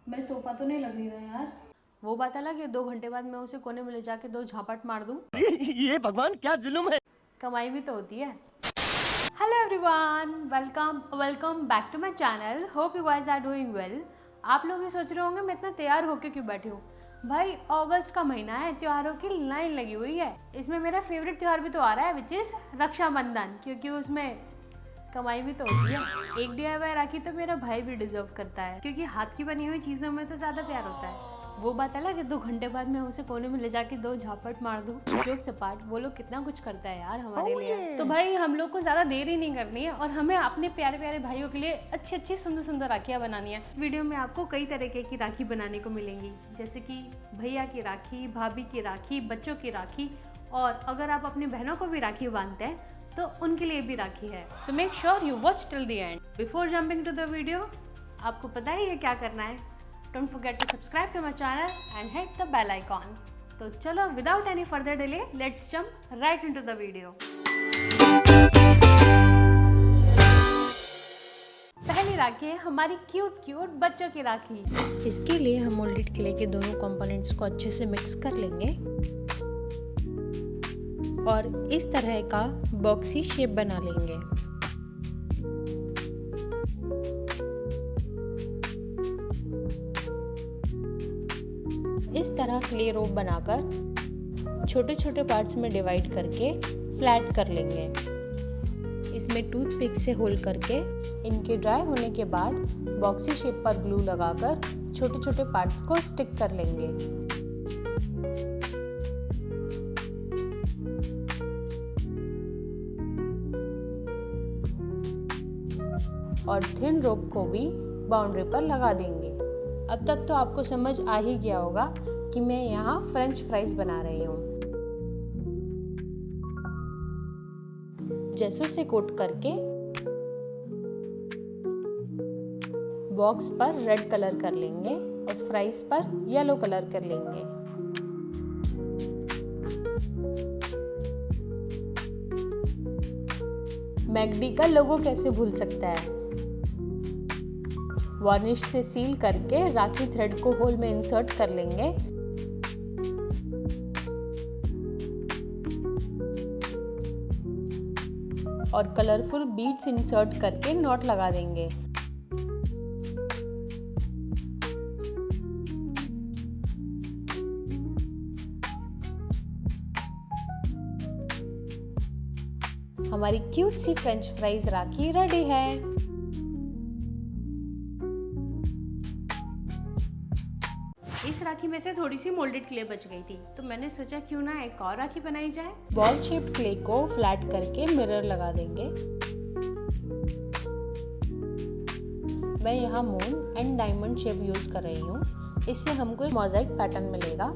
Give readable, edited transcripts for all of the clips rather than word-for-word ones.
मैं सोफा तो नहीं लग रही ना यार। वो बात अलग है, 2 घंटे बाद मैं उसे कोने में ले जाके 2 झापट मार दूं। ये भगवान क्या जुल्म है। कमाई भी तो होती है। Hello everyone, welcome back to my channel. Hope you guys are doing well. आप लोग ये सोच रहे होंगे मैं इतना तैयार होके क्यों बैठी हूँ। भाई अगस्त का महीना है, त्योहारों की लाइन लगी हुई है। इसमें मेरा फेवरेट त्योहार भी तो आ रहा है, विच इज रक्षाबंधन, क्योंकि उसमें कमाई भी तो होती है। एक DIY राखी तो मेरा भाई भी डिजर्व करता है, क्योंकि हाथ की बनी हुई चीज़ों में तो ज़्यादा प्यार होता है। वो बात अलग है, 2 घंटे बाद मैं उसे कोने में ले जाके 2 झापट मार दूं। जोक्स अपार्ट, वो लोग कितना कुछ करता है यार हमारे लिए। तो भाई हम लोग को ज़्यादा देर ही नहीं करनी है और हमें अपने प्यारे प्यारे भाइयों के लिए अच्छी अच्छी सुंदर सुंदर राखियाँ बनानी है। इस वीडियो में आपको कई तरीके की राखी बनाने को मिलेंगी, जैसे कि भैया की राखी, भाभी की राखी, बच्चों की राखी, और अगर आप अपनी बहनों को भी राखी बांधते हैं तो उनके लिए भी राखी है। So make sure you watch till the end. Before jumping to the video, आपको पता ही है क्या करना है। Don't forget to subscribe to my channel and hit the bell icon. तो चलो without any further delay, let's jump right into the video. पहली राखी है हमारी क्यूट क्यूट बच्चों की राखी। इसके लिए हम मोल्डेड क्ले के दोनों कंपोनेंट्स को अच्छे से मिक्स कर लेंगे और इस तरह का बॉक्सी शेप बना लेंगे। इस तरह क्ले रोप बनाकर छोटे छोटे पार्ट्स में डिवाइड करके फ्लैट कर लेंगे। इसमें टूथपिक से होल करके इनके ड्राई होने के बाद बॉक्सी शेप पर ग्लू लगाकर छोटे छोटे पार्ट्स को स्टिक कर लेंगे। और थिन रोप को भी बाउंड्री पर लगा देंगे। अब तक तो आपको समझ आ ही गया होगा कि मैं यहाँ फ्रेंच फ्राइज बना रही हूँ। जैसे से कोट करके बॉक्स पर रेड कलर कर लेंगे और फ्राइज पर येलो कलर कर लेंगे। मैकडी का लोगो कैसे भूल सकता है। वार्निश से सील करके राखी थ्रेड को होल में इंसर्ट कर लेंगे। और कलरफुल बीड्स इंसर्ट करके नॉट लगा देंगे। हमारी क्यूट सी फ्रेंच फ्राइज राखी रेडी है। इस राखी में से थोड़ी सी मोल्डेड क्ले बच गई थी, तो मैंने सोचा क्यों ना एक और राखी बनाई जाए। बॉल शेप्ड क्ले को फ्लैट करके मिरर लगा देंगे। मैं यहाँ moon and diamond shape use कर रही हूँ, इससे हमको एक मोज़ाइक पैटर्न मिलेगा।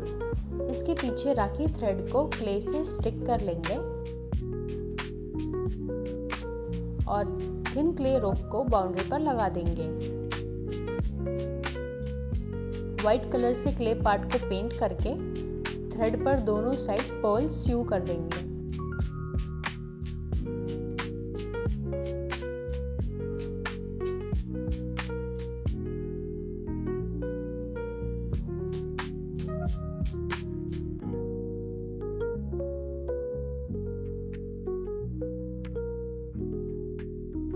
इसके पीछे राखी थ्रेड को क्ले से स्टिक कर लेंगे और थिन क्ले रोप को बाउंड्री पर लगा देंगे। व्हाइट कलर से क्ले पार्ट को पेंट करके थ्रेड पर दोनों साइड पर्ल स्यू कर देंगे।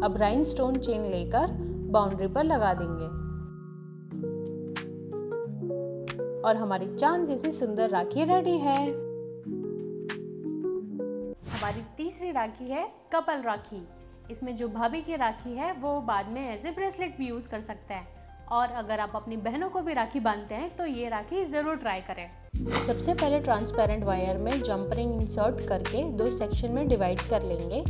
अब राइनस्टोन चेन लेकर बाउंड्री पर लगा देंगे और हमारी चांद जैसी सुंदर राखी रेडी है। हमारी तीसरी राखी है कपल राखी। इसमें जो भाभी की राखी है वो बाद में एज ए ब्रेसलेट भी यूज कर सकते हैं, और अगर आप अपनी बहनों को भी राखी बांधते हैं तो ये राखी जरूर ट्राई करें। सबसे पहले ट्रांसपेरेंट वायर में जंप रिंग इंसर्ट करके 2 सेक्शन में डिवाइड कर लेंगे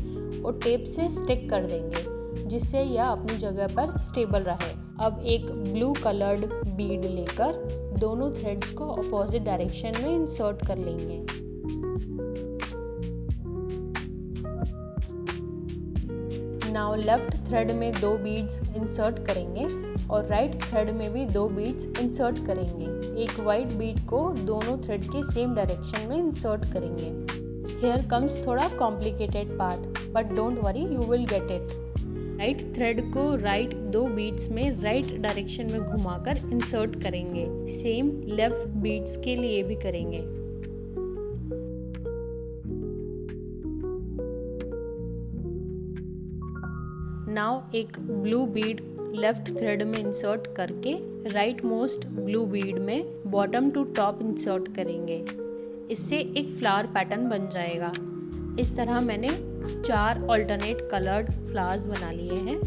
और टेप से स्टिक कर देंगे, जिससे यह अपनी जगह पर स्टेबल रहे। अब एक ब्लू कलर्ड बीड लेकर दोनों थ्रेड्स को अपोजिट डायरेक्शन में इंसर्ट कर लेंगे। नाउ लेफ्ट थ्रेड में 2 बीड्स इंसर्ट करेंगे और राइट थ्रेड में भी 2 बीड्स इंसर्ट करेंगे। एक वाइट बीड को दोनों थ्रेड के सेम डायरेक्शन में इंसर्ट करेंगे। Here comes थोड़ा complicated part, but don't worry, you will get it. Right thread को राइट 2 बीड्स में राइट डायरेक्शन में घुमाकर इंसर्ट करेंगे। सेम लेफ्ट बीड्स के लिए भी करेंगे। नाउ एक ब्लू बीड लेफ्ट थ्रेड में इंसर्ट करके राइट मोस्ट ब्लू बीड में बॉटम टू टॉप इंसर्ट करेंगे। इससे एक फ्लावर पैटर्न बन जाएगा। इस तरह मैंने 4 ऑल्टरनेट कलर्ड फ्लावर्स बना लिए हैं।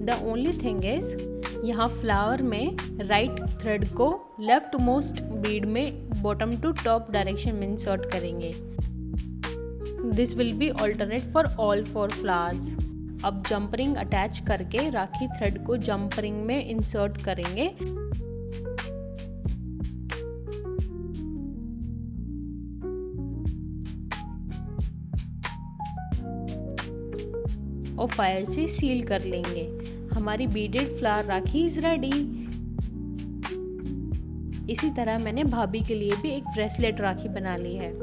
द ओनली थिंग इज यहाँ फ्लावर में राइट थ्रेड को लेफ्ट मोस्ट बीड में बॉटम टू टॉप डायरेक्शन में इंसर्ट करेंगे। This will be alternate for all 4 flowers. अब जंप रिंग अटैच करके राखी थ्रेड को जंप रिंग में इंसर्ट करेंगे। और फायर से सील कर लेंगे। हमारी beaded flower rakhi is ready. इसी तरह मैंने भाभी के लिए भी एक ब्रेसलेट राखी बना ली है।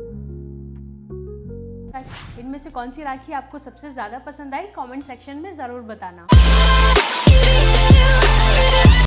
इनमें से कौन सी राखी आपको सबसे ज़्यादा पसंद आई कमेंट सेक्शन में ज़रूर बताना।